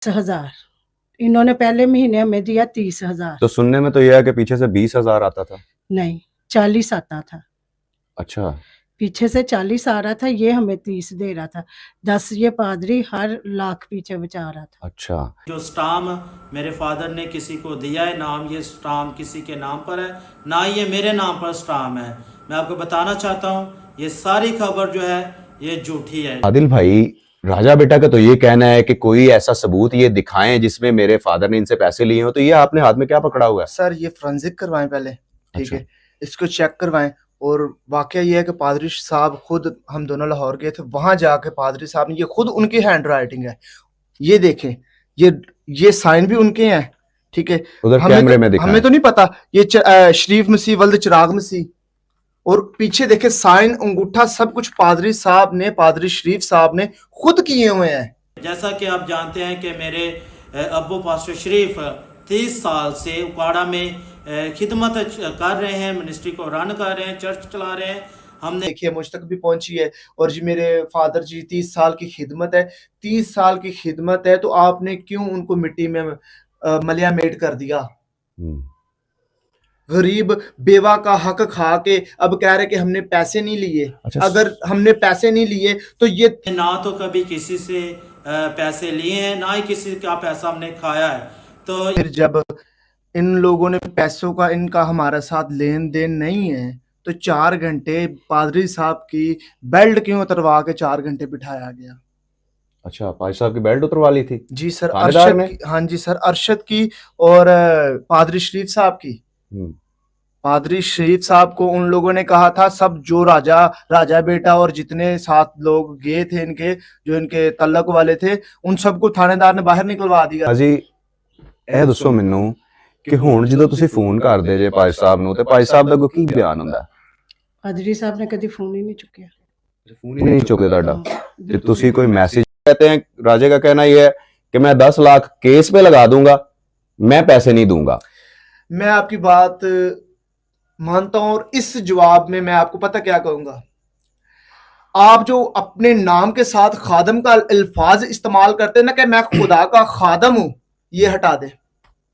10,000 इन्होंने पहले महीने हमें दिया 30,000। तो सुनने में तो यह है कि पीछे से 20,000 आता था। नहीं, 40 आता था। अच्छा, पीछे से 40 आ रहा था, ये हमें 30 दे रहा था। 10 ये पादरी हर लाख पीछे बचा रहा था। अच्छा। जो स्टाम्प मेरे फादर ने किसी को दिया है, नाम ये स्टाम्प किसी के नाम पर है, ना ये मेरे नाम पर स्टाम्प है। मैं आपको बताना चाहता हूँ ये सारी खबर जो है ये झूठी है। आदिल भाई, राजा बेटा का तो ये कहना है कि कोई ऐसा सबूत ये दिखाएं जिसमें मेरे फादर ने इनसे पैसे लिए हो, तो ये आपने हाथ में क्या पकड़ा हुआ है? सर ये फोरेंसिक करवाएं पहले, ठीक अच्छा। है, इसको चेक करवाएं। और वाकया ये है कि पादरी साहब खुद, हम दोनों लाहौर गए थे, वहां जाके पादरी साहब ने, ये खुद उनकी हैंड राइटिंग है, ये देखें, ये साइन भी उनके हैं, ठीक है। उधर कैमरे में दिखाएं। हमें तो नहीं पता, ये शरीफ मसीह वल्द चिराग मसीह, और पीछे देखे साइन, अंगूठा, सब कुछ पादरी साहब ने, पादरी शरीफ साहब ने खुद किए हुए हैं। जैसा कि आप जानते हैं कि मेरे अब्बू पास्टर शरीफ 30 साल से उकाड़ा में खिदमत कर रहे हैं, मिनिस्ट्री को रन कर रहे हैं, चर्च चला रहे हैं। हमने देखिए मुझ तक भी पहुंची है। और जी मेरे फादर जी 30 साल की खिदमत है, 30 साल की खिदमत है, तो आपने क्यों उनको मिट्टी में मलिया मेट कर दिया? गरीब बेवा का हक खा के अब कह रहे कि हमने पैसे नहीं लिए। अच्छा। अगर हमने पैसे नहीं लिए तो ये ना तो कभी किसी से पैसे लिए हैं, ना ही किसी का पैसा हमने खाया है। तो फिर जब इन लोगों ने पैसों का, इनका हमारे साथ लेन देन नहीं है, तो 4 घंटे पादरी साहब की बेल्ट क्यों उतरवा के 4 घंटे बिठाया गया? अच्छा, पाजी साहब की बेल्ट उतरवा ली थी जी सर, थानेदार अरशद ने? की, हाँ जी सर, अरशद की और पादरी शरीफ साहब की। पादरी शरीफ साहब को उन लोगों ने कहा था, सब जो राजा बेटा और जितने 7 लोग गए थे इनके, जो इनके तल्लक वाले थे, उन सबको थानेदार ने बाहर निकलवा दिया। जी ਇਹ ਦੱਸੋ ਮੈਨੂੰ ਕਿ ਹੁਣ ਜਦੋਂ ਤੁਸੀਂ ਫੋਨ ਕਰਦੇ ਜੇ ਪਾਜ ਸਾਹਿਬ ਨੂੰ, ਤੇ ਪਾਜ ਸਾਹਿਬ ਦਾ ਕੋਈ ਬਿਆਨ ਹੁੰਦਾ? पादरी साहब ने कभी फोन ही नहीं चुकिया। फोन ही नहीं चुके ਤੁਹਾਡਾ ਤੇ ਤੁਸੀਂ ਕੋਈ मैसेज कहते हैं? राजे का कहना यह है कि मैं 10 लाख केस पे लगा दूंगा, मैं पैसे नहीं दूंगा। मैं आपकी बात मानता हूं, और इस जवाब में मैं आपको पता क्या कहूंगा, आप जो अपने नाम के साथ खादम का अल्फाज इस्तेमाल करते हैं ना, कि मैं खुदा का खादम हूं, ये हटा दे।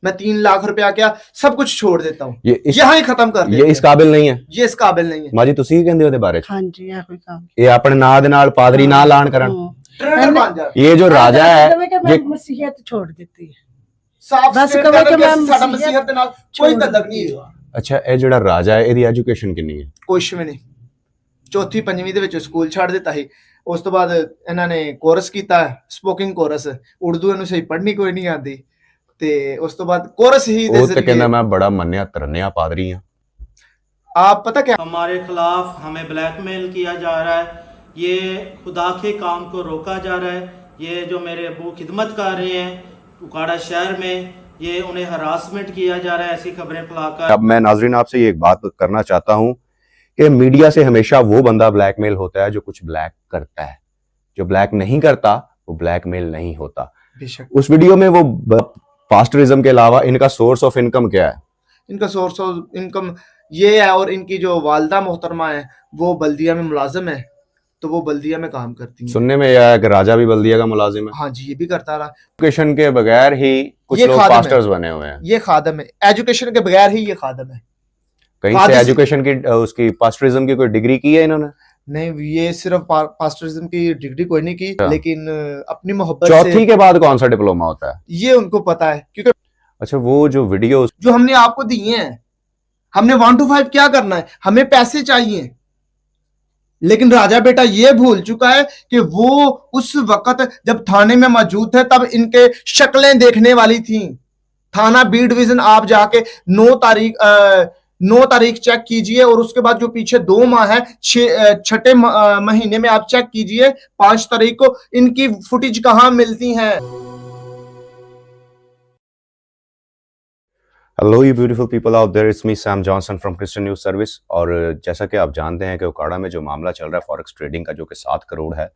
मैं 3 लाख रुपया क्या सब कुछ छोड़ देता हूं, यहाँ ही खत्म कर देते हैं। ये इस काबिल नहीं है, ये इस काबिल नहीं है। माजी ਤੁਸੀਂ ਕੀ ਕਹਿੰਦੇ ਉਹਦੇ ਬਾਰੇ? हाँ जी, यह कोई काम ਇਹ ਆਪਣੇ ਨਾਂ ਦੇ ਨਾਲ ਪਾਦਰੀ ਨਾ ਲਾਣ ਕਰਨ। ट्रेडर बन जा। ये जो राजा है ये मसीहत छोड़ देती है। साफ बस स्टेट कहो कर कि के मैं साडा मसीहत मसीहत ਦੇ ਨਾਲ ਕੋਈ ਤਲਕ ਨਹੀਂ ਹੈ। ਅੱਛਾ, ਇਹ ਜਿਹੜਾ ਰਾਜਾ ਹੈ ਇਹਦੀ ਐਜੂਕੇਸ਼ਨ ਕਿੰਨੀ ਹੈ? ਕੁਛ ਵੀ ਨਹੀਂ, ਚੌਥੀ ਪੰਜਵੀਂ ਦੇ ਵਿੱਚ ਸਕੂਲ ਛੱਡ ਦਿੱਤਾ ਸੀ। ਉਸ ਤੋਂ ਬਾਅਦ ਇਹਨਾਂ ਨੇ ਕੋਰਸ ਕੀਤਾ, ਸਪੋਕਿੰਗ ਕੋਰਸ, ਉਰਦੂ ਇਹਨੂੰ ਸਹੀ ਪੜ੍ਹਨੀ ਕੋਈ ਨਹੀਂ ਆਉਂਦੀ, ਤੇ ਉਸ ਤੋਂ ਬਾਅਦ ਕੋਰਸ ਹੀ ਦੇ ਉਹ ਤੇ ਕਹਿੰਦਾ ਮੈਂ ਬੜਾ ਮੰਨਿਆ ਤਰੰਨਿਆ ਪਾਦਰੀ ਹਾਂ। आप पता क्या, हमारे खिलाफ हमें ब्लैकमेल किया जा रहा है, ये खुदा के काम को रोका जा रहा है। ये जो मेरे अबू खिदमत कर रहे हैं उकाड़ा शहर में, ये उन्हें हरासमेंट किया जा रहा है ऐसी खबरें फैलाकर। अब मैं नाजरीन आपसे ये एक बात करना चाहता हूं कि मीडिया से हमेशा वो बंदा ब्लैकमेल होता है जो कुछ ब्लैक करता है, जो ब्लैक नहीं करता वो ब्लैकमेल नहीं होता। बेशक उस वीडियो में वो पास्टरिज्म के अलावा इनका सोर्स ऑफ इनकम क्या है? इनका सोर्स ऑफ इनकम ये है, और इनकी जो वालदा मोहतरमा है वो बल्दिया में मुलाजिम है, तो वो बल्दिया में काम करती है। सुनने में यह है कि राजा भी बल्दिया का मुलाजिम है। हाँ जी, ये भी करता रहा। एजुकेशन के बगैर ही कुछ ये लोग खादम पास्टर्स है। बने हुए हैं। ये खादम है, एजुकेशन के बगैर ही ये खादम है। कहीं से एजुकेशन की उसकी पास्टरिज्म की कोई डिग्री की है इन्होंने? नहीं, ये सिर्फ पास्टरिज्म की डिग्री कोई नहीं की, लेकिन अपनी मोहब्बत चौथी से, के बाद कौन सा डिप्लोमा होता है ये उनको पता है। क्योंकि अच्छा, वो जो वीडियो जो हमने आपको दिए हैं, हमने 1 to 5 क्या करना है, हमें पैसे चाहिए। लेकिन राजा बेटा ये भूल चुका है कि वो उस वक्त जब थाने में मौजूद थे तब इनके शक्लें देखने वाली थी। थाना बी डिवीजन आप जाके 9 तारीख चेक कीजिए, और उसके बाद जो पीछे 2 माह है, 6ठे महीने में आप चेक कीजिए 5 तारीख को इनकी फुटेज कहां मिलती है। Hello you beautiful people out there, it's me Sam Johnson from Christian News Service. और जैसा कि आप जानते हैं कि उकाड़ा में जो मामला चल रहा है फॉरेक्स ट्रेडिंग का, जो कि 7 करोड़ है,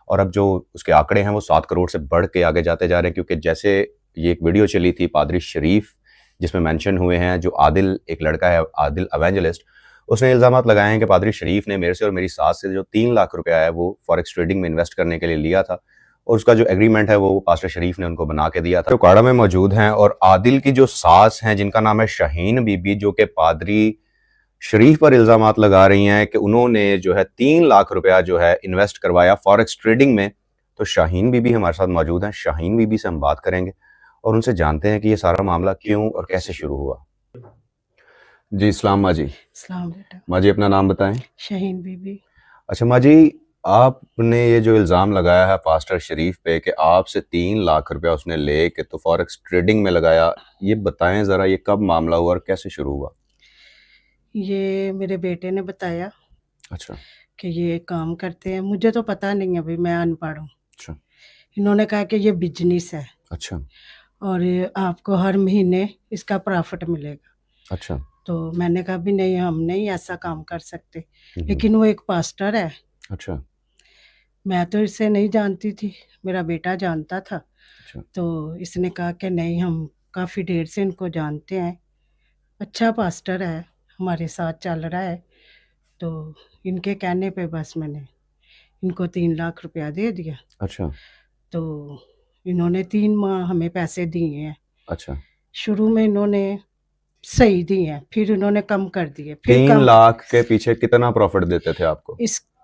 और अब जो उसके आंकड़े हैं वो 7 करोड़ से बढ़ के आगे जाते जा रहे हैं। क्योंकि जैसे ये एक वीडियो चली थी पादरी शरीफ जिसमें मेंशन हुए हैं, जो आदिल एक लड़का है, आदिल एवेंजलिस्ट, उसने इल्ज़ामात लगाए हैं कि पादरी शरीफ ने मेरे से और मेरी सास से जो 3 लाख रुपया है वो फॉरेक्स ट्रेडिंग में इन्वेस्ट करने के लिए लिया था, और उसका जो एग्रीमेंट है वो पास्टर शरीफ ने उनको बना के दिया था। जो काड़ा में मौजूद हैं और आदिल की जो सास हैं जिनका नाम है शाहीन बीबी, जो कि पादरी शरीफ पर इल्जामात लगा रही हैं कि उन्होंने जो है 3 लाख रुपया जो है इन्वेस्ट करवाया फॉरेक्स ट्रेडिंग में। तो शाहीन बीबी हमारे साथ मौजूद हैं। शाहीन बीबी से हम बात करेंगे और उनसे जानते हैं कि ये सारा मामला क्यों और कैसे शुरू हुआ। जी इस्लाम माँ जी। सलाम बेटा। माँ जी अपना नाम बताएं। शहीन बीबी। अच्छा माँ जी, आपने ये जो इल्ज़ाम लगाया है पास्टर शरीफ पे कि आपसे 3 लाख रुपया उसने ले के तो फॉरेक्स ट्रेडिंग में लगाया, ये बताएं ज़रा, ये कब मामला हुआ और कैसे शुरू हुआ? ये मेरे बेटे ने बताया अच्छा कि ये काम करते हैं। मुझे तो पता नहीं है, अभी मैं अनपढ़ हूँ। अच्छा इन्होंने कहा कि ये बिजनेस है अच्छा और ये आपको हर महीने इसका प्रॉफिट मिलेगा। अच्छा। तो मैंने कहा भी नहीं, हम नहीं ऐसा काम कर सकते। हम्म, लेकिन वो एक पास्टर है, अच्छा मैं तो इसे नहीं जानती थी, मेरा बेटा जानता था। अच्छा तो इसने कहा कि नहीं, हम काफ़ी देर से इनको जानते हैं, अच्छा पास्टर है, हमारे साथ चल रहा है। तो इनके कहने पे बस मैंने इनको 3 लाख रुपया दे दिया। अच्छा तो इन्होंने 3 माह हमें पैसे दिए हैं। अच्छा। शुरू में इन्होंने सही दिए हैं, फिर इन्होंने कम कर दिए, फिर 3 कम। लाख के पीछे कितना प्रॉफिट देते थे आपको?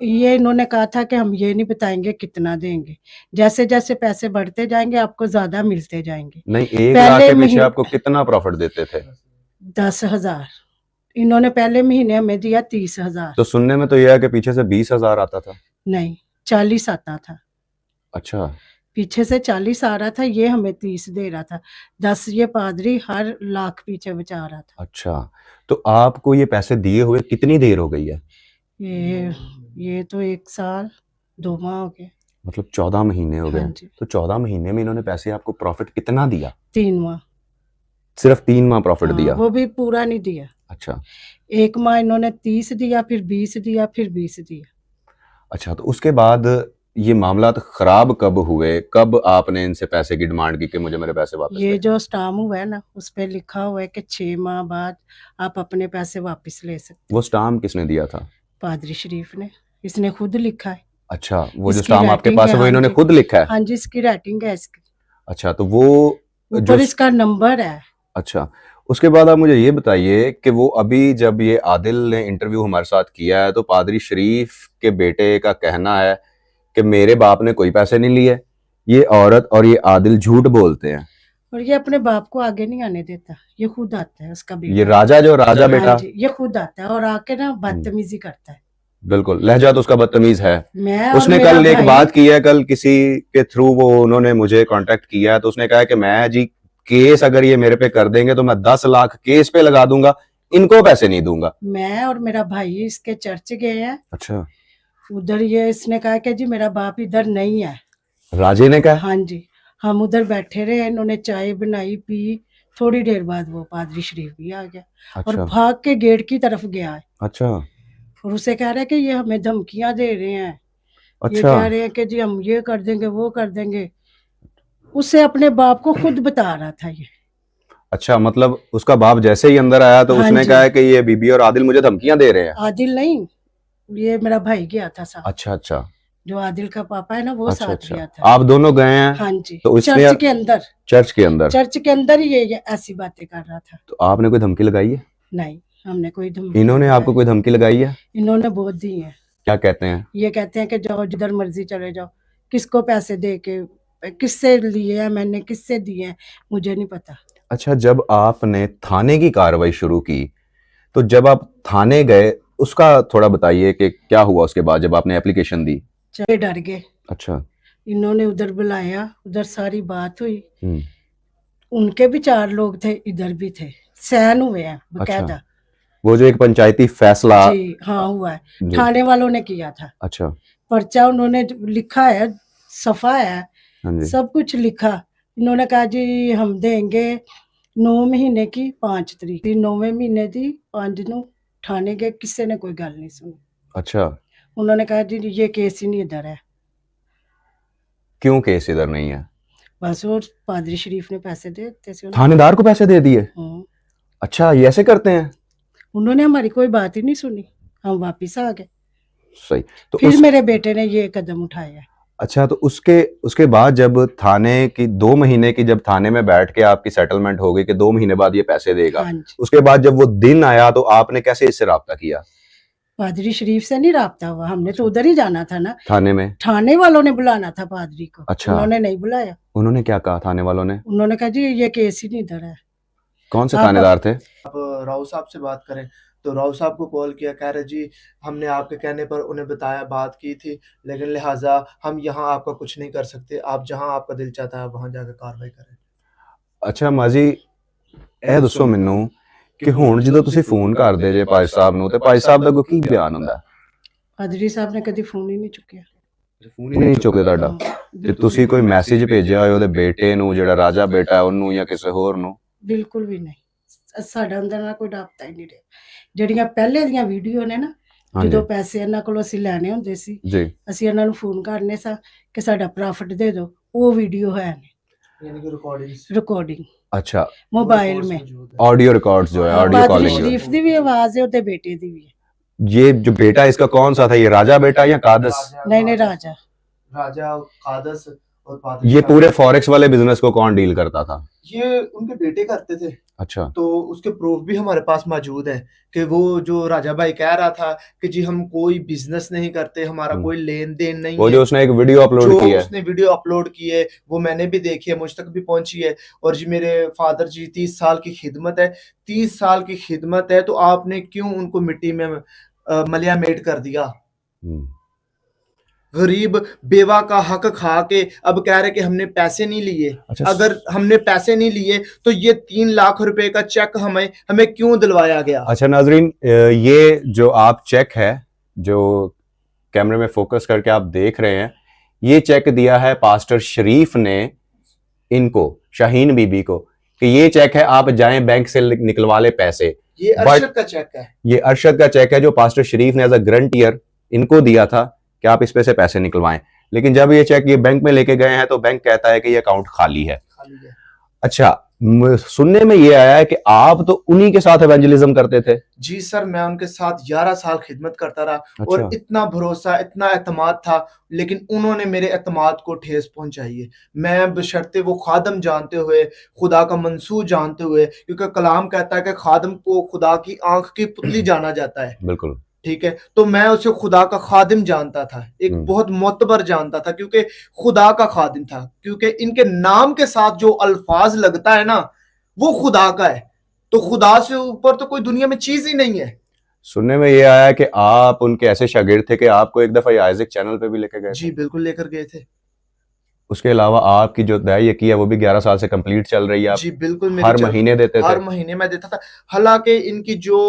ये इन्होंने कहा था कि हम ये नहीं बताएंगे कितना देंगे, जैसे जैसे पैसे बढ़ते जाएंगे आपको ज्यादा मिलते जाएंगे। नहीं, 1 पहले लाख के पीछे महीने- आपको कितना प्रॉफिट देते थे? 10,000 इन्होंने पहले महीने हमें दिया। 30,000 तो सुनने में तो यह है कि पीछे से 20,000 आता था। नहीं, 40 आता था। अच्छा पीछे से 40 आ रहा था, ये हमें 30 दे रहा था। 10 ये पादरी हर लाख पीछे बचा रहा था। अच्छा। तो आपको ये पैसे दिए हुए कितनी देर हो गई है? ये तो 1 साल 2 माह हो गए। मतलब 14 महीने हो गए। हाँ जी। तो 14 महीने में इन्होंने पैसे आपको प्रॉफिट कितना दिया? 3 माह। सिर्फ 3 माह प्रॉफिट हाँ, दिया? वो भी पूरा नहीं दिया। अच्छा 1 माह इन्होंने 30 दिया, फिर 20 दिया, फिर 20 दिया। अच्छा। तो उसके बाद ये मामला तो खराब कब हुए? कब आपने इनसे पैसे की डिमांड की कि मुझे मेरे पैसे वापस ये दें? जो स्टाम्प हुआ है ना, उस पे लिखा हुआ है कि 6 माह बाद आप अपने पैसे वापस ले सकते। वो स्टाम्प किसने दिया था? पादरी शरीफ ने, इसने खुद लिखा है। अच्छा, वो जो इसकी स्टाम्प आपके राइटिंग पास है, है वो हाँ इन्होंने जी। खुद लिखा है? हाँ जी, इसकी राइटिंग है इसकी। अच्छा, तो वो जो ऊपर इसका नंबर है। अच्छा, उसके बाद आप मुझे ये बताइए कि वो अभी जब ये आदिल ने इंटरव्यू हमारे साथ किया है तो पादरी शरीफ के बेटे का कहना है कि मेरे बाप ने कोई पैसे नहीं लिए, ये औरत और ये आदिल झूठ बोलते हैं। और ये अपने बाप को आगे नहीं आने देता, ये खुद आता है, उसका बेटा। ये राजा हाँ बेटा जी, ये खुद आता है और आके ना बदतमीजी करता है। बिल्कुल, लहजा तो उसका बदतमीज है। मैं और उसने मेरा कल एक भाई- बात की है, कल किसी के थ्रू वो उन्होंने मुझे कांटेक्ट किया है तो उसने कहा है कि मैं जी केस अगर ये मेरे पे कर देंगे तो मैं 10 लाख केस पे लगा दूंगा, इनको पैसे नहीं दूंगा। मैं और मेरा भाई इसके चर्च गए हैं। अच्छा, उधर ये इसने कहा कि जी मेरा बाप इधर नहीं है। राजे ने कहा? हाँ जी, हम उधर बैठे रहे, इन्होंने चाय बनाई पी। थोड़ी देर बाद वो पादरी शरीफ भी आ गया और अच्छा भाग के गेट की तरफ गया है अच्छा और उसे कह रहा है कि ये हमें धमकियां दे रहे हैं। ये अच्छा कह रहे हैं कि जी हम ये कर देंगे, वो कर देंगे। उसे अपने बाप को खुद बता रहा था ये। अच्छा, मतलब उसका बाप जैसे ही अंदर आया तो हाँ उसने जी। कहा है कि ये बीबी और आदिल मुझे धमकियां दे रहे हैं। आदिल नहीं, ये मेरा भाई गया था साथ। अच्छा अच्छा जो आदिल का पापा है ना, वो अच्छा साथ अच्छा, गया था। आप दोनों गए हैं? हाँ जी, तो इसने चर्च के अंदर। चर्च के अंदर? चर्च के अंदर ही ये ऐसी बातें कर रहा था। तो आपने कोई धमकी लगाई है? नहीं, हमने कोई धमकी इन्होंने नहीं आपको लगाई। कोई धमकी लगाई है? इन्होंने बहुत दी है। क्या कहते हैं? ये कहते हैं कि जाओ जिधर मर्जी चले जाओ। किसको पैसे दे के, किससे लिए हैं मैंने, किससे दिए हैं, मुझे नहीं पता। अच्छा, जब आपने थाने की कार्रवाई शुरू की तो जब आप थाने गए उसका थोड़ा बताइए कि क्या हुआ उसके बाद जब आपने एप्लीकेशन दी? चले डर गए। अच्छा इन्होंने उधर बुलाया, उधर सारी बात हुई। हम्म, उनके भी 4 लोग थे, इधर भी थे, सहन हुए हैं बकायदा। वो जो एक पंचायती फैसला जी हाँ, हुआ है। जी, थाने वालों ने किया था। अच्छा पर्चा उन्होंने लिखा है, सफा है, हाँ जी, सब कुछ लिखा। इन्होंने कहा जी हम देंगे 9 महीने की 5 तरीक, 9वें महीने दी 5 नू थाने गए, किसी ने कोई गल नहीं सुनी। अच्छा, उन्होंने कहा जी ये केस ही नहीं इधर है। क्यों केस इधर नहीं है? बस वो पादरी शरीफ ने पैसे दे दिए थे उन्हें। थानेदार को पैसे दे दिए? हाँ। अच्छा, ये ऐसे करते हैं? उन्होंने हमारी कोई बात ही नहीं सुनी, हम वापिस आ गए। सही। तो फिर उस मेरे बेटे ने ये कदम उठाया। अच्छा, तो उसके बाद जब थाने की 2 महीने की, जब थाने में बैठ के आपकी सेटलमेंट हो गई कि 2 महीने बाद ये पैसे देगा, हाँ जी। उसके बाद जब वो दिन आया तो आपने कैसे इससे राब्ता किया पादरी शरीफ से नहीं राब्ता हुआ, हमने तो अच्छा। उधर ही जाना था ना, थाने में? थाने वालों ने बुलाना था पादरी को, अच्छा। उन्होंने नहीं बुलाया। उन्होंने क्या कहा थाने वालों ने? उन्होंने कहा जी ये केस ही नहीं धरा है। कौन से आप थानेदार थे? आप राव साहब से बात करें, तो राव साहब को कॉल किया, कह रहे जी हमने आपके कहने पर उन्हें बताया, बात की थी, लेकिन लिहाजा हम यहाँ आपका कुछ नहीं कर सकते, आप जहाँ आपका दिल चाहता है वहाँ जाकर कार्रवाई करें। अच्छा माजी, ਇਹ ਦੱਸੋ ਮੈਨੂੰ ਕਿ ਹੁਣ ਜਦੋਂ ਤੁਸੀਂ ਫੋਨ ਕਰਦੇ ਜੇ ਭਾਈ ਸਾਹਿਬ ਨੂੰ, ਤੇ ਭਾਈ ਸਾਹਿਬ ਦਾ ਕੋਈ ਕੀ ਬਿਆਨ ਹੁੰਦਾ? पादरी साहब ने कभी फोन ही नहीं चुकिया। ਫੋਨ ਹੀ ਨਹੀਂ ਚੁੱਕਦੇ ਤੁਹਾਡਾ? हाँ, ਤੇ बिल्कुल ਤੁਸੀਂ ਕੋਈ ਮੈਸੇਜ ਭੇਜਿਆ ਹੋਏ ਉਹਦੇ ਬੇਟੇ ਨੂੰ, ਜਿਹੜਾ ਰਾਜਾ ਬੇਟਾ ਹੈ ਉਹਨੂੰ, ਜਾਂ ਕਿਸੇ ਹੋਰ ਨੂੰ? ਬਿਲਕੁਲ ਵੀ ਨਹੀਂ। ਸਾਡਾ ਅੰਦਰ ਨਾਲ ਕੋਈ ਰਾਬਤਾ ਹੀ ਨਹੀਂ ਰਿਹਾ। ਜਿਹੜੀਆਂ ਪਹਿਲੇ ਦੀਆਂ ਵੀਡੀਓ ਨੇ ਨਾ, ਜਦੋਂ ਪੈਸੇ ਇਹਨਾਂ ਕੋਲੋਂ ਅਸੀਂ ਲੈਣੇ ਹੁੰਦੇ ਸੀ, ਜੀ ਅਸੀਂ ਇਹਨਾਂ ਨੂੰ ਫੋਨ ਕਰਨੇ ਸਾਂ ਕਿ ਸਾਡਾ ਪ੍ਰੋਫਿਟ ਦੇ ਦਿਓ, ਉਹ ਵੀਡੀਓ ਹੈ ਨੇ यानी कि ਰਿਕਾਰਡਿੰਗ अच्छा, मोबाइल में। ऑडियो रिकॉर्ड्स जो है, ऑडियो पादरी कॉलिंग। शरीफ दी भी आवाज है, ਉਹਦੇ ਬੇਟੇ ਦੀ ਵੀ है। ये जो बेटा इसका कौन सा था, ये राजा बेटा या कादस? नहीं राजा। राजा कादस और पादरी ये साहब। पूरे फॉरेक्स वाले बिजनेस को कौन डील करता था? ये उनके बेटे करते थे। अच्छा, तो उसके प्रूफ भी हमारे पास मौजूद है कि वो जो राजा भाई कह रहा था कि जी हम कोई बिजनेस नहीं करते, हमारा कोई लेन देन नहीं वो है। जो उसने एक वीडियो अपलोड जो की है, उसने वीडियो अपलोड की है वो मैंने भी देखी है, मुझ तक भी पहुंची है। और जी मेरे फादर जी 30 साल की खिदमत है, 30 साल की खिदमत है, तो आपने क्यों उनको मिट्टी में मलिया मेट कर दिया? गरीब बेवा का हक खा के अब कह रहे कि हमने पैसे नहीं लिए। अच्छा, अगर हमने पैसे नहीं लिए तो ये 3 लाख रुपए का चेक हमें क्यों दिलवाया गया? अच्छा नाजरीन, ये जो आप चेक है जो कैमरे में फोकस करके आप देख रहे हैं, ये चेक दिया है पास्टर शरीफ ने इनको, शाहीन बीबी को, कि ये चेक है, आप जाएं बैंक से निकलवा ले पैसे। ये अरशद का चेक है। ये अरशद का चेक है जो पास्टर शरीफ ने एज अ ग्रंटियर इनको दिया था कि आप इस पे से पैसे निकलवाएं। लेकिन जब ये चेक ये बैंक में लेके गए हैं तो बैंक कहता है कि ये अकाउंट खाली है। अच्छा, सुनने में ये आया है कि आप तो उन्हीं के साथ इवेंजलिज्म करते थे? जी सर, मैं उनके साथ 11 साल खिदमत करता रहा। अच्छा। और इतना भरोसा, इतना एतमाद था, लेकिन उन्होंने मेरे एतमाद को ठेस पहुंचाई है। मैं बशर्ते वो खादम जानते हुए, खुदा का मंसूर जानते हुए, क्योंकि कलाम कहता है कि खादम को खुदा की आंख की पुतली जाना जाता है। बिल्कुल, ठीक है, तो मैं उसे खुदा का खादिम जानता था, एक बहुत मोतबर जानता था, क्योंकि खुदा का खादिम था, क्योंकि इनके नाम के साथ जो अल्फाज लगता है ना, वो खुदा का है। तो खुदा से ऊपर तो कोई दुनिया में चीज ही नहीं है। सुनने में ये आया कि आप उनके ऐसे शागिर्द थे कि आपको एक दफा आइजक चैनल पे भी लेके गए? जी बिल्कुल, लेकर गए थे। उसके अलावा आपकी जो दाई है वो भी 11 साल से कंप्लीट चल रही है? जी बिल्कुल, हर महीने देते थे? हर महीने मैं देता था। हालांकि इनकी जो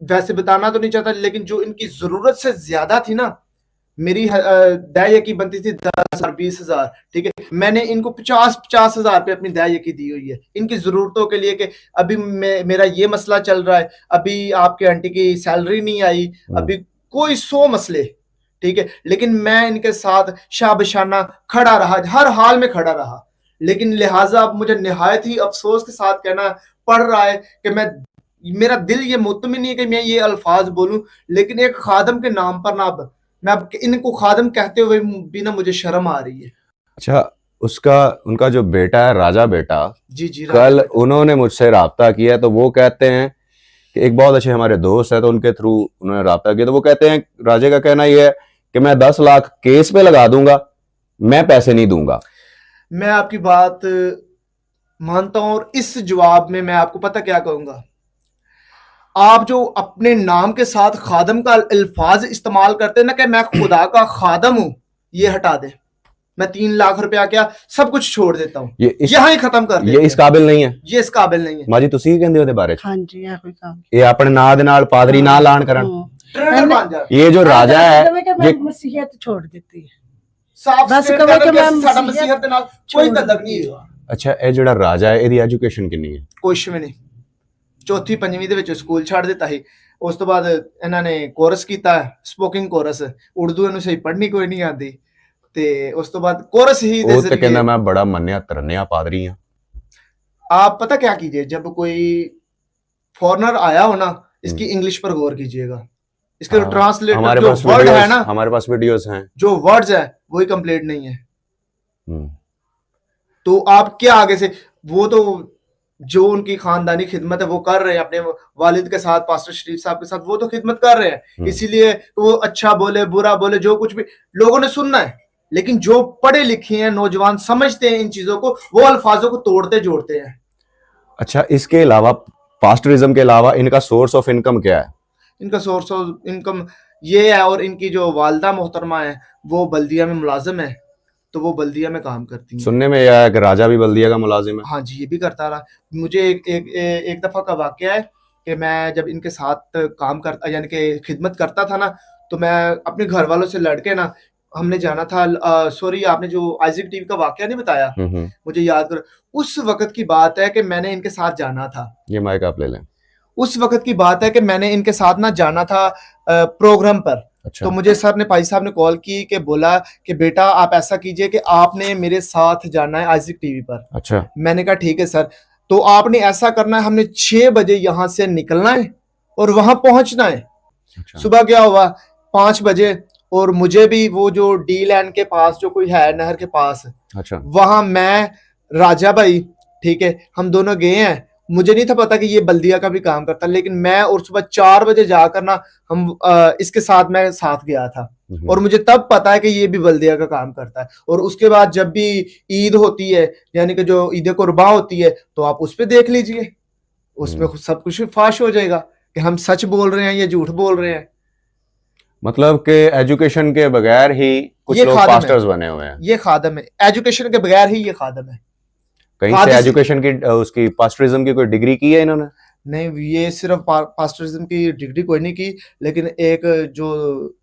वैसे बताना तो नहीं चाहता, लेकिन जो इनकी जरूरत से ज्यादा थी ना, मेरी दाई की बनती थी 10,000 20,000, ठीक है, मैंने इनको 50,000 रुपए अपनी दाई की दी हुई है इनकी जरूरतों के लिए कि अभी मेरा ये मसला चल रहा है, अभी आपके आंटी की सैलरी नहीं आई, अभी कोई 100 मसले, ठीक है, लेकिन मैं इनके साथ शाबशाना खड़ा रहा, हर हाल में खड़ा रहा। लेकिन लिहाजा अब मुझे निहायत ही अफसोस के साथ कहना पड़ रहा है कि मेरा दिल ये मुतमिन नहीं है कि मैं ये अल्फाज बोलूं, लेकिन एक खादम के नाम पर ना अब मैं इनको खादम कहते हुए भी ना मुझे शर्म आ रही है। अच्छा, उनका जो बेटा है राजा बेटा, जी कल उन्होंने मुझसे राब्ता किया, तो वो कहते हैं कि एक बहुत अच्छे हमारे दोस्त है, तो उनके थ्रू उन्होंने राब्ता किया, तो वो कहते हैं, राजे का कहना यह है कि मैं 10 लाख केस पे लगा दूंगा, मैं पैसे नहीं दूंगा। मैं आपकी बात मानता हूं, और इस जवाब में मैं आपको पता क्या कहूंगा, आप जो अपने नाम के साथ खादम का अल्फाज इस्तेमाल करते हैं ना कि मैं खुदा का खादम हूं, ये हटा दे। मैं 3 लाख रुपया क्या सब कुछ छोड़ देता हूं, यहां ही खत्म कर देते ये इस काबिल नहीं है, ये इस काबिल नहीं है। माजी तुसी की कहंदे ओदे बारे? हां जी, ये कोई काम ये अपने नाम दे नाल पादरी ना लान करन, ट्रेनर बन जा। ये जो राजा है ये मसीहत छोड़ देती है, साफ बस स्टेट कवे कर कि मैं के साडा मसीहत दे नाल कोई तल्लक नहीं है। अच्छा, ये जेड़ा राजा है ਇਹਦੀ एजुकेशन कितनी है? कुछ भी नहीं, 4वीं 5वीं ਦੇ ਵਿੱਚ ਸਕੂਲ ਛੱਡ ਦਿੱਤਾ ਸੀ, ਉਸ ਤੋਂ ਬਾਅਦ ਇਹਨਾਂ ਨੇ ਕੋਰਸ ਕੀਤਾ, ਸਪੋਕਿੰਗ ਕੋਰਸ, ਉਰਦੂ ਇਹਨੂੰ ਸਹੀ ਪੜ੍ਹਨੀ ਕੋਈ ਨਹੀਂ ਆਉਂਦੀ, ਤੇ ਉਸ ਤੋਂ बाद कोरस ही वो तो कहना मैं बड़ा मन्या तरन्या पादरी हूं। आप पता क्या कीजिए, जब कोई फॉरेनर आया हो ना, इसकी इंग्लिश पर गौर कीजिएगा, इसके हाँ, ट्रांसलेटर हमारे जो पास वर्ड है वीडियोस ना, हमारे पास वीडियोस हैं। जो वर्ड्स है वही कंप्लीट नहीं है। हम्म, तो आप क्या आगे से, वो तो जो उनकी खानदानी खिदमत है वो कर रहे हैं अपने वालिद के साथ, पास्टर शरीफ साहब के साथ, वो तो खिदमत कर रहे हैं। इसीलिए वो अच्छा बोले बुरा बोले जो कुछ भी लोगों ने सुनना है, लेकिन जो पढ़े लिखे हैं नौजवान समझते हैं इन चीजों को, वो अल्फाजों को तोड़ते जोड़ते हैं। अच्छा, इसके अलावा पास्टरिज्म के अलावा इनका सोर्स ऑफ इनकम क्या है? इनका सोर्स ऑफ इनकम ये है, और इनकी जो वालदा मोहतरमा है वो बल्दिया में मुलाजिम है, तो वो बल्दिया में काम करती हैं। सुनने में यह है कि राजा भी बल्दिया का मुलाजिम है। हाँ जी, ये भी करता रहा। मुझे एक दफा का वाकया है कि मैं जब इनके साथ काम करता यानी कि खिदमत करता था ना, तो मैं अपने घर वालों से लड़के ना, हमने जाना था, सॉरी आपने जो आइजैक टीवी का वाकया नहीं बताया, मुझे याद करो, उस वक्त की बात है कि मैंने इनके साथ जाना था। ये माइक आप ले लें। उस वक्त की बात है कि मैंने इनके साथ ना जाना था प्रोग्राम पर। अच्छा। तो मुझे सर ने, भाई साहब ने कॉल की कि बोला कि बेटा आप ऐसा कीजिए कि आपने मेरे साथ जाना है आइजैक टीवी पर। अच्छा। मैंने कहा ठीक है सर। तो आपने ऐसा करना है, हमने 6 बजे यहां से निकलना है और वहां पहुंचना है। अच्छा। सुबह क्या हुआ, 5 बजे, और मुझे भी वो जो डी लैंड के पास जो कोई है नहर के पास, अच्छा। वहां मैं, राजा भाई, ठीक है, हम दोनों गए हैं। मुझे नहीं था पता कि ये बल्दिया का भी काम करता, लेकिन मैं और सुबह 4 बजे जाकर ना हम इसके साथ मैं साथ गया था, और मुझे तब पता है कि ये भी बल्दिया का काम करता है। और उसके बाद जब भी ईद होती है, यानी कि जो ईद कुर्बा होती है, तो आप उस पर देख लीजिए, उसमें सब कुछ फाश हो जाएगा कि हम सच बोल रहे हैं या झूठ बोल रहे हैं। मतलब कि एजुकेशन के बगैर ही कुछ लोग पास्टर्स बने हुए हैं। ये खादम है, एजुकेशन के बगैर ही ये खादम है। कहीं से एजुकेशन की उसकी पास्टरिज्म की कोई डिग्री की है इन्होंने? नहीं, ये सिर्फ पास्टरिज्म की डिग्री कोई नहीं की, लेकिन एक जो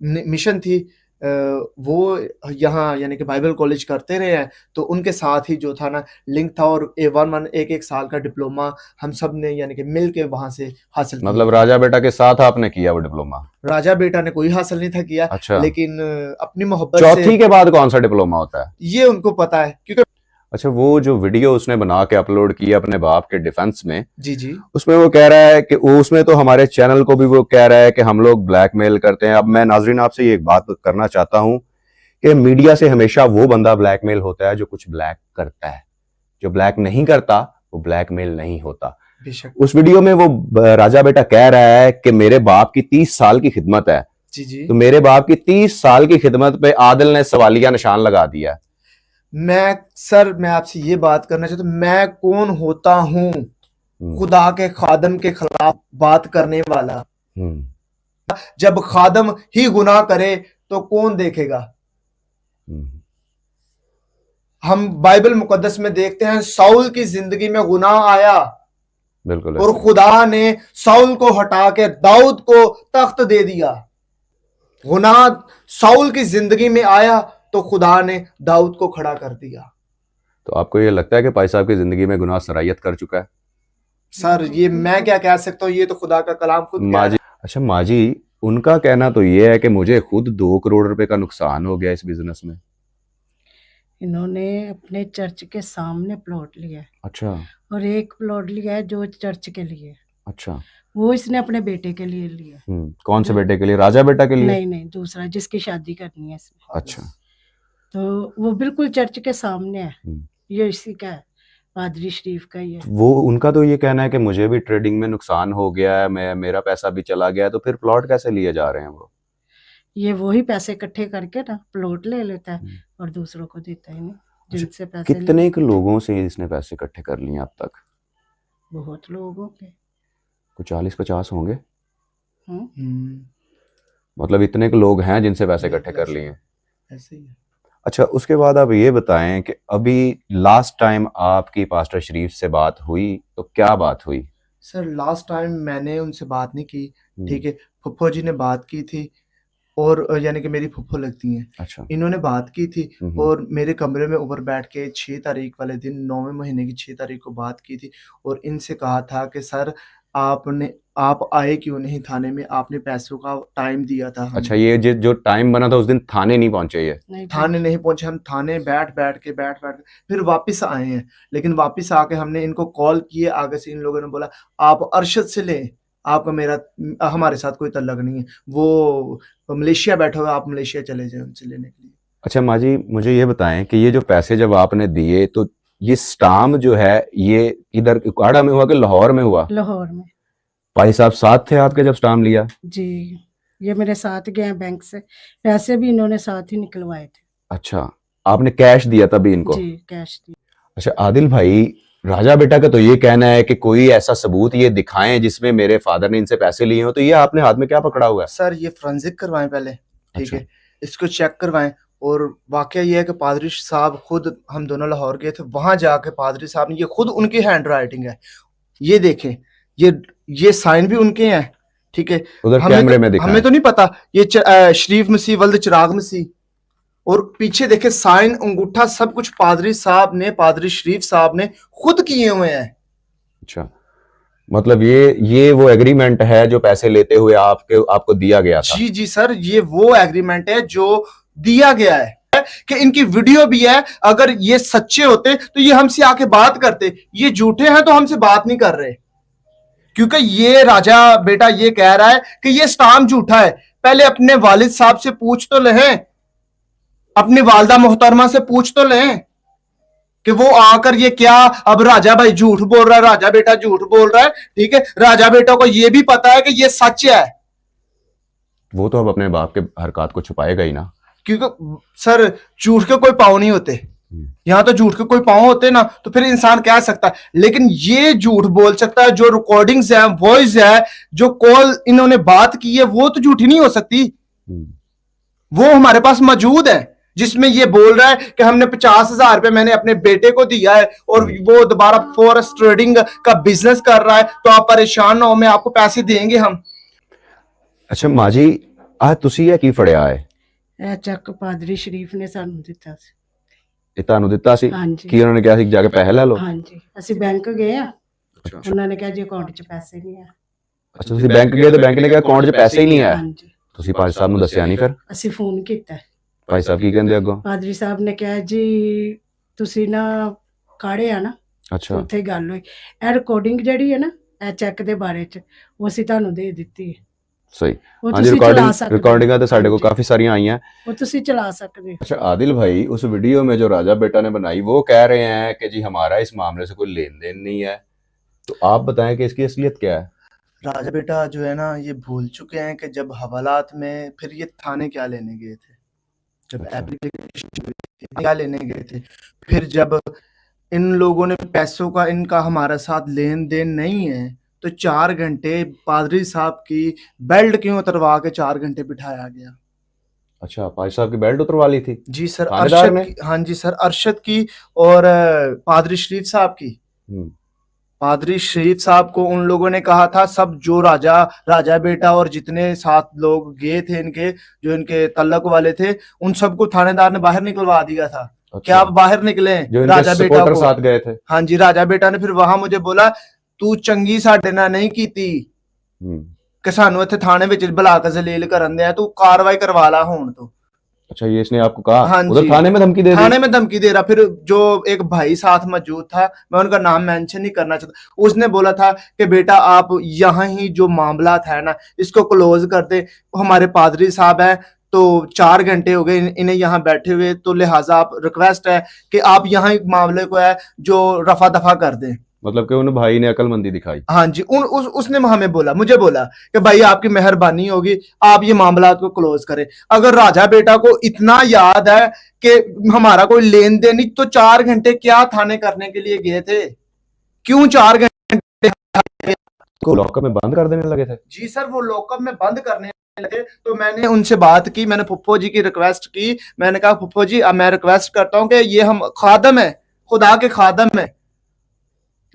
मिशन थी वो यहाँ यानी कि बाइबल कॉलेज करते रहे हैं, तो उनके साथ ही जो था ना लिंक था, और A11 एक साल का डिप्लोमा हम सब ने यानी कि मिल के वहां से हासिल किया। मतलब राजा बेटा के साथ आपने किया वो डिप्लोमा? राजा बेटा ने कोई हासिल नहीं था किया। अच्छा। लेकिन अपनी मोहब्बत चौथी के बाद कौन सा डिप्लोमा होता है ये उनको पता है, क्योंकि अच्छा, वो जो वीडियो उसने बना के अपलोड किया अपने बाप के डिफेंस में, जी, उसमें वो कह रहा है कि उसमें तो हमारे चैनल को भी वो कह रहा है कि हम लोग ब्लैकमेल करते हैं। अब मैं नाजरीन आपसे ये एक बात करना चाहता हूं कि मीडिया से हमेशा वो बंदा ब्लैकमेल होता है जो कुछ ब्लैक करता है, जो ब्लैक नहीं करता वो ब्लैकमेल नहीं होता। उस वीडियो में वो राजा बेटा कह रहा है कि मेरे बाप की 30 साल की खिदमत है। जी। तो मेरे बाप की 30 साल की खिदमत पे आदिल ने सवालिया निशान लगा दिया। मैं आपसे ये बात करना चाहता हूं, मैं कौन होता हूं खुदा के खादम के खिलाफ बात करने वाला? जब खादम ही गुनाह करे तो कौन देखेगा? हम बाइबल मुकद्दस में देखते हैं साउल की जिंदगी में गुनाह आया, बिल्कुल, और खुदा ने साउल को हटा के दाऊद को तख्त दे दिया। गुनाह साउल की जिंदगी में आया तो खुदा ने दाऊद को खड़ा कर दिया। तो आपको ये लगता है कि भाई साहब की जिंदगी में गुनाह सरायत कर चुका है? सर ये मैं क्या कह सकता हूँ, ये तो खुदा का कलाम खुद माजी। अच्छा माजी, उनका कहना तो ये है कि मुझे खुद 2 करोड़ रुपए का नुकसान हो गया इस बिजनेस में। इन्होंने अपने चर्च के सामने प्लॉट लिया है। अच्छा। और एक प्लॉट लिया है जो चर्च के लिए। अच्छा। वो इसने अपने बेटे के लिए लिया। कौन से बेटे के लिए? राजा बेटा के लिए? नहीं, दूसरा जिसकी शादी करनी है इसमें। अच्छा। तो वो बिल्कुल चर्च के सामने है, ये इसी का है, पादरी शरीफ का ही है। वो उनका तो ये कहना है कि मुझे भी ट्रेडिंग में नुकसान हो गया है, मेरा पैसा भी चला गया है, तो फिर प्लॉट कैसे लिए जा रहे हैं? वो ये वही पैसे इकट्ठे करके ना प्लॉट ले लेता है और दूसरों को देता ही नहीं, जिनसे पैसे। कितने लोगों से इसने पैसे इकट्ठे कर लिए अब तक? बहुत लोगों के, कुछ 40-50 होंगे। मतलब इतने के लोग हैं जिनसे पैसे इकट्ठे कर लिए हैं। ऐसे ही है। अच्छा, उसके बाद आप ये बताएं कि अभी लास्ट टाइम आपकी पास्टर शरीफ से बात हुई तो क्या बात हुई? सर लास्ट टाइम मैंने उनसे बात नहीं की, ठीक है, फुफ्फो जी ने बात की थी, और यानी कि मेरी फुफ्फो लगती हैं। अच्छा। इन्होंने बात की थी और मेरे कमरे में ऊपर बैठ के 6 तारीख वाले दिन 9वें महीने की 6 तारीख को बात की थी, और इनसे कहा था कि सर आप आए क्यों नहीं थाने में, आपने पैसों का टाइम दिया था। अच्छा, ये जो टाइम बना था उस दिन थाने नहीं पहुंचे? ये थाने नहीं पहुंचे, हम थाने बैठ के फिर वापस आए हैं। लेकिन वापस आके हमने इनको कॉल किए, आगे से इन लोगों ने बोला आप अरशद से लें, आपका मेरा हमारे साथ कोई तल्लक नहीं है, वो मलेशिया बैठा हुआ, आप मलेशिया चले जाए उनसे लेने के लिए। अच्छा माजी, मुझे ये बताएं कि ये जो पैसे जब आपने दिए तो ये स्टाम्प जो है ये इधर उकाड़ा में हुआ कि लाहौर में हुआ? लाहौर में। भाई साहब साथ थे आपके जब स्टाम्प लिया? जी, ये मेरे साथ गए हैं बैंक से, पैसे भी इन्होंने साथ ही निकलवाए थे। अच्छा, आपने कैश दिया तभी इनको? जी, कैश दिया। अच्छा आदिल भाई, राजा बेटा का तो ये कहना है कि कोई ऐसा सबूत ये दिखाएं जिसमें मेरे फादर ने इनसे पैसे लिए हो, तो ये आपने हाथ में क्या पकड़ा हुआ है? सर ये फोरेंसिक करवाएं पहले, ठीक अच्छा। है, इसको चेक करवाएं। और वाकया ये है कि पादरी साहब खुद, हम दोनों लाहौर गए थे, वहां जाके पादरी साहब ने, ये खुद उनकी हैंड राइटिंग है, ये देखें, ये साइन भी उनके हैं, ठीक है। उधर कैमरे में दिखाएं। हमें तो नहीं पता, ये शरीफ मसीह वल्द चिराग मसीह, और पीछे देखे साइन अंगूठा सब कुछ पादरी साहब ने, पादरी शरीफ साहब ने खुद किए हुए हैं। अच्छा, मतलब ये वो एग्रीमेंट है जो पैसे लेते हुए आपको दिया गया था? जी जी सर, ये वो एग्रीमेंट है जो दिया गया है, कि इनकी वीडियो भी है। अगर ये सच्चे होते तो ये हमसे आके बात करते, ये झूठे हैं तो हमसे बात नहीं कर रहे, क्योंकि ये राजा बेटा ये कह रहा है कि ये स्टाम्प झूठा है। पहले अपने वालिद साहब से पूछ तो लें, अपनी वालदा मोहतरमा से पूछ तो लें कि वो आकर ये क्या, अब राजा भाई झूठ बोल रहा है, राजा बेटा झूठ बोल रहा है, ठीक है। राजा बेटा को ये भी पता है कि ये सच है। वो तो अब अपने बाप के हरकत को छुपाएगा ही ना, क्योंकि सर झूठ के कोई पाँव नहीं होते, यहां तो झूठ के कोई पाँव होते ना तो फिर इंसान कह सकता है, लेकिन ये झूठ बोल सकता है। जो रिकॉर्डिंग्स है, वॉइस है, जो कॉल इन्होंने बात की है, वो तो झूठी नहीं हो सकती। वो हमारे पास मौजूद है, जिसमें ये बोल रहा है कि हमने 50,000 रुपए मैंने अपने बेटे को दिया है और वो दोबारा फॉरेक्स ट्रेडिंग का बिजनेस कर रहा है, तो आप परेशान ना हो, मैं आपको पैसे देंगे हम। अच्छा माजी, आज तुसी ये की फड़िया है? ਇਹ ਚੱਕ ਪਾਦਰੀ ਸ਼ਰੀਫ ਨੇ ਸਾਨੂੰ ਦਿੱਤਾ ਸੀ। ਇਹ ਤੁਹਾਨੂੰ ਦਿੱਤਾ ਸੀ? ਹਾਂਜੀ। ਕੀ ਉਹਨਾਂ ਨੇ ਕਿਹਾ ਸੀ ਜਾ ਕੇ ਪੈਸੇ ਲੈ ਲਓ? ਹਾਂਜੀ, ਅਸੀਂ ਬੈਂਕ ਗਏ ਆ, ਅੱਛਾ। ਉਹਨਾਂ ਨੇ ਕਿਹਾ ਜੀ ਅਕਾਊਂਟ 'ਚ ਪੈਸੇ ਨਹੀਂ ਆ। ਅੱਛਾ, ਤੁਸੀਂ ਬੈਂਕ ਗਏ ਤੇ ਬੈਂਕ ਨੇ ਕਿਹਾ ਅਕਾਊਂਟ 'ਚ ਪੈਸੇ ਹੀ ਨਹੀਂ ਆਏ? ਹਾਂਜੀ, ਤੁਸੀਂ ਭਾਈ ਸਾਹਿਬ ਨੂੰ ਦੱਸਿਆ ਨਹੀਂ ਫਿਰ? ਅਸੀਂ ਫੋਨ ਕੀਤਾ। ਭਾਈ ਸਾਹਿਬ ਕੀ ਕਹਿੰਦੇ ਅੱਗੋਂ? ਪਾਦਰੀ ਸਾਹਿਬ ਨੇ ਕਿਹਾ ਜੀ ਤੁਸੀਂ ਨਾ ਕਾੜੇ ਆ ਨਾ, ਅੱਛਾ, ਉੱਥੇ ਹੀ ਗੱਲ ਹੋਈ। ਇਹ ਰਿਕਾਰਡਿੰਗ ਜਿਹੜੀ ਹੈ ਨਾ, ਇਹ ਚੈੱਕ ਦੇ ਬਾਰੇ 'ਚ, ਉਹ ਅਸੀਂ ਤੁਹਾਨੂੰ ਦੇ ਦਿੱਤੀ ਹੈ। ਸਹੀ। ਉਹ ਹਾਂਜੀ, ਤੁਸੀਂ ਚਲਾ ਸਕਦੇ ਹੋ। रिकॉर्डिंग तो साढ़े को ਹਾਂਜੀ, काफी सारी आई हैं। ਉਹ ਤੁਸੀਂ ਚਲਾ ਸਕਦੇ ਹੋ। अच्छा आदिल भाई, उस वीडियो में जो राजा बेटा ने बनाई वो कह रहे हैं कि जी हमारा इस मामले से कोई लेन देन नहीं है, तो आप बताएं कि इसकी असलियत क्या है? राजा बेटा जो है ना, ये भूल चुके हैं कि जब हवालात में फिर ये थाने क्या लेने गए थे, जब अच्छा। एप्लीकेशन क्या लेने गए थे, फिर जब इन लोगों ने पैसों का, इनका हमारे साथ लेन देन नहीं है, तो 4 घंटे पादरी साहब की बेल्ट क्यों उतरवा के 4 घंटे बिठाया गया? अच्छा, भाई साहब की बेल्ट उतरवा ली थी? जी सर, थानेदार अरशद ने? की, हाँ जी सर, अरशद की और पादरी शरीफ साहब की। पादरी शरीफ साहब को उन लोगों ने कहा था, सब जो राजा बेटा और जितने 7 लोग गए थे इनके, जो इनके तल्लक वाले थे, उन सबको थानेदार ने बाहर निकलवा दिया था। अच्छा। क्या आप बाहर निकले? जो राजा इनके बेटा सपोर्टर को साथ गए थे? हाँ जी, राजा बेटा ने फिर वहां मुझे बोला तू चंगी साडे नाल नहीं कीती कि सानू इत्थे थाने विच बुला के जलील करन दिया, तू कार्रवाई करवा ला हुण तो। अच्छा, ये इसने आपको कहा? हाँ उधर जी। थाने में धमकी दे दी? थाने में धमकी दे रहा। फिर जो एक भाई साथ मौजूद था, मैं उनका नाम मेंशन नहीं करना चाहता, उसने बोला था कि बेटा आप यहाँ ही जो मामला था ना, इसको क्लोज कर दे। हमारे पादरी साहब है तो 4 घंटे हो गए इन्हें यहाँ बैठे हुए, तो लिहाजा आप रिक्वेस्ट है कि आप यहाँ मामले को है जो रफा दफा कर दें। मतलब कि उन भाई ने अकलमंदी दिखाई? हाँ जी, उसने हमें बोला, मुझे बोला कि भाई आपकी मेहरबानी होगी, आप ये मामला को क्लोज करें। अगर राजा बेटा को इतना याद है कि हमारा कोई लेन देन नहीं, तो 4 घंटे क्या थाने करने के लिए गए थे? क्यों 4 घंटे को लॉकअप में बंद कर देने लगे थे? जी सर, वो लॉकअप में बंद करने लगे, तो मैंने उनसे बात की, मैंने फुप्पो जी की रिक्वेस्ट की। मैंने कहा फुप्पो जी, अब मैं रिक्वेस्ट करता हूँ कि ये हम खादम है, खुदा के खादम है,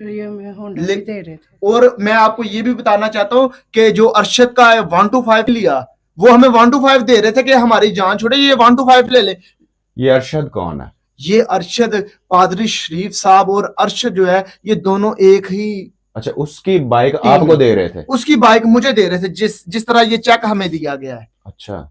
तो ये हमें होंडा भी दे रहे थे। और मैं आपको ये भी बताना चाहता हूँ कि जो अरशद का 125 लिया, वो हमें 125 दे रहे थे कि हमारी जान छोड़े, ये 125 ले ले। ये अरशद कौन है? ये अरशद पादरी शरीफ साहब और अरशद जो है, ये दोनों एक ही। अच्छा, उसकी बाइक आपको दे रहे थे? उसकी बाइक मुझे दे रहे थे, जिस तरह ये चेक हमें दिया गया है। अच्छा,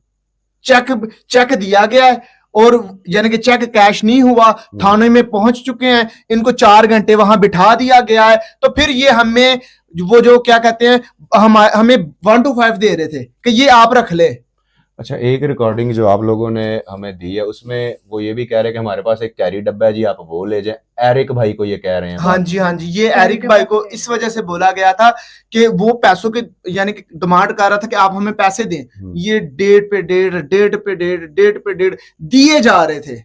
चेक दिया गया है, और यानी कि चेक कैश नहीं हुआ, थाने में पहुंच चुके हैं, इनको 4 घंटे वहां बिठा दिया गया है। तो फिर ये हमें वो जो क्या कहते हैं हमें 1 to 5 दे रहे थे कि ये आप रख ले। अच्छा, एक रिकॉर्डिंग जो आप लोगों ने हमें दी है उसमें वो ये भी कह रहे हैं कि हमारे पास एक कैरी डब्बा है जी, आप वो ले जाएं। एरिक भाई को ये कह रहे हैं हाँ जी, हाँ जी, ये एरिक भाई को इस वजह से बोला गया था कि वो पैसों के यानी कि डिमांड कर रहा था कि आप हमें पैसे दें। ये डेट पे डेट दिए जा रहे थे।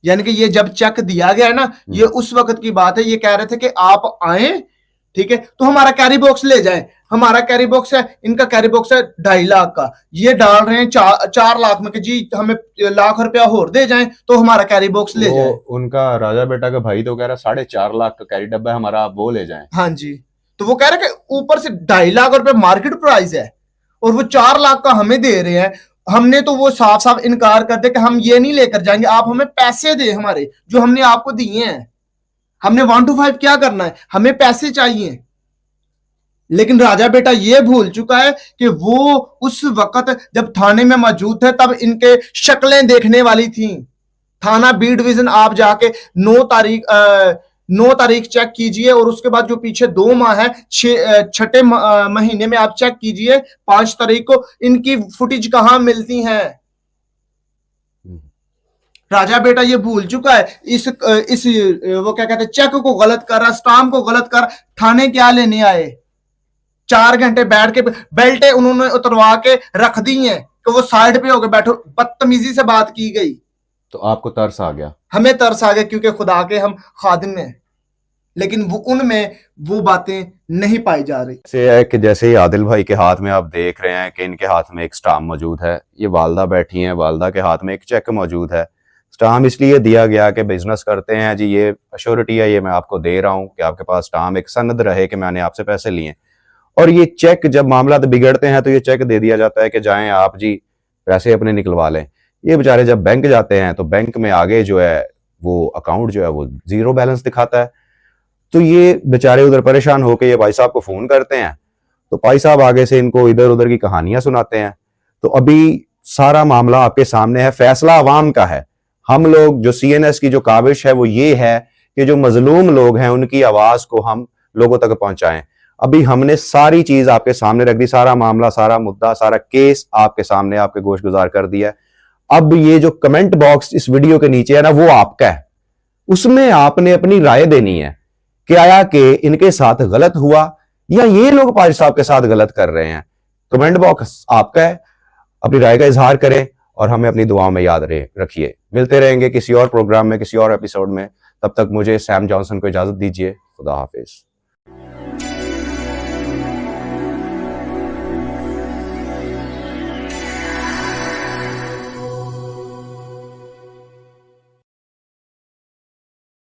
यानी कि ये जब चेक दिया गया है ना, ये उस वक्त की बात है। ये कह रहे थे कि आप आए, ठीक है, तो हमारा कैरी बॉक्स ले जाएं। हमारा कैरी बॉक्स है, इनका कैरी बॉक्स है 2.5 लाख का। ये डाल रहे हैं 4 लाख में कि जी हमें ₹1,00,000 और दे जाएं तो हमारा कैरी बॉक्स ले जाएं। उनका राजा बेटा का भाई तो कह रहा 4.5 लाख का कैरी डब्बा है हमारा, आप वो ले जाएं। हाँ जी, तो वो कह रहे कि ऊपर से ₹2.5 लाख मार्केट प्राइस है और वो 4 लाख का हमें दे रहे हैं। हमने तो वो साफ साफ इनकार कर दे कि हम ये नहीं लेकर जाएंगे, आप हमें पैसे दे हमारे जो हमने आपको दिए हैं। हमने 1 to 5 क्या करना है, हमें पैसे चाहिए। लेकिन राजा बेटा ये भूल चुका है कि वो उस वक्त जब थाने में मौजूद थे तब इनके शक्लें देखने वाली थी। थाना बी डिवीजन आप जाके 9 तारीख चेक कीजिए और उसके बाद जो पीछे 2 माह है, 6ठे महीने में आप चेक कीजिए 5 तारीख को इनकी फुटेज कहां मिलती है। राजा बेटा ये भूल चुका है। इस वो क्या कहते हैं, चेक को गलत कर रहा, स्टाम्प को गलत कर। थाने क्या लेने आए? 4 घंटे बैठ के बेल्टें उन्होंने उतरवा के रख दी हैं कि वो साइड पे होके बैठो। बदतमीजी से बात की गई तो आपको तरस आ गया? हमें तरस आ गया क्योंकि खुदा के हम खादिम हैं, लेकिन वो उनमें वो बातें नहीं पाई जा रही। ऐसे है कि जैसे ही आदिल भाई के हाथ में आप देख रहे हैं कि इनके हाथ में एक स्टाम्प मौजूद है, ये वालदा बैठी हैं, वालदा के हाथ में एक चेक मौजूद है। स्टाम्प इसलिए दिया गया कि बिजनेस करते हैं जी, ये अश्योरिटी है, ये मैं आपको दे रहा हूँ कि आपके पास स्टाम्प एक सनद रहे कि मैंने आपसे पैसे लिए। और ये चेक जब मामला बिगड़ते हैं तो ये चेक दे दिया जाता है कि जाएं आप जी पैसे अपने निकलवा लें। ये बेचारे जब बैंक जाते हैं तो बैंक में आगे जो है वो अकाउंट जो है वो 0 बैलेंस दिखाता है। तो ये बेचारे उधर परेशान होकर ये भाई साहब को फोन करते हैं, तो भाई साहब आगे से इनको इधर उधर की कहानियां सुनाते हैं। तो अभी सारा मामला आपके सामने है, फैसला अवाम का है। हम लोग जो CNS की जो काविश है वो ये है कि जो मजलूम लोग हैं उनकी आवाज को हम लोगों तक पहुंचाएं। अभी हमने सारी चीज आपके सामने रख दी, सारा मामला, सारा मुद्दा, सारा केस आपके सामने आपके गोश गुजार कर दिया। अब ये जो कमेंट बॉक्स इस वीडियो के नीचे है ना, वो आपका है। उसमें आपने अपनी राय देनी है कि आया कि इनके साथ गलत हुआ या ये लोग पाजी साहब के साथ गलत कर रहे हैं। कमेंट बॉक्स आपका है, अपनी राय का इजहार करें और हमें अपनी दुआओं में याद रखिए। मिलते रहेंगे किसी और प्रोग्राम में, किसी और एपिसोड में। तब तक मुझे सैम जॉनसन को इजाजत दीजिए। खुदा हाफिज।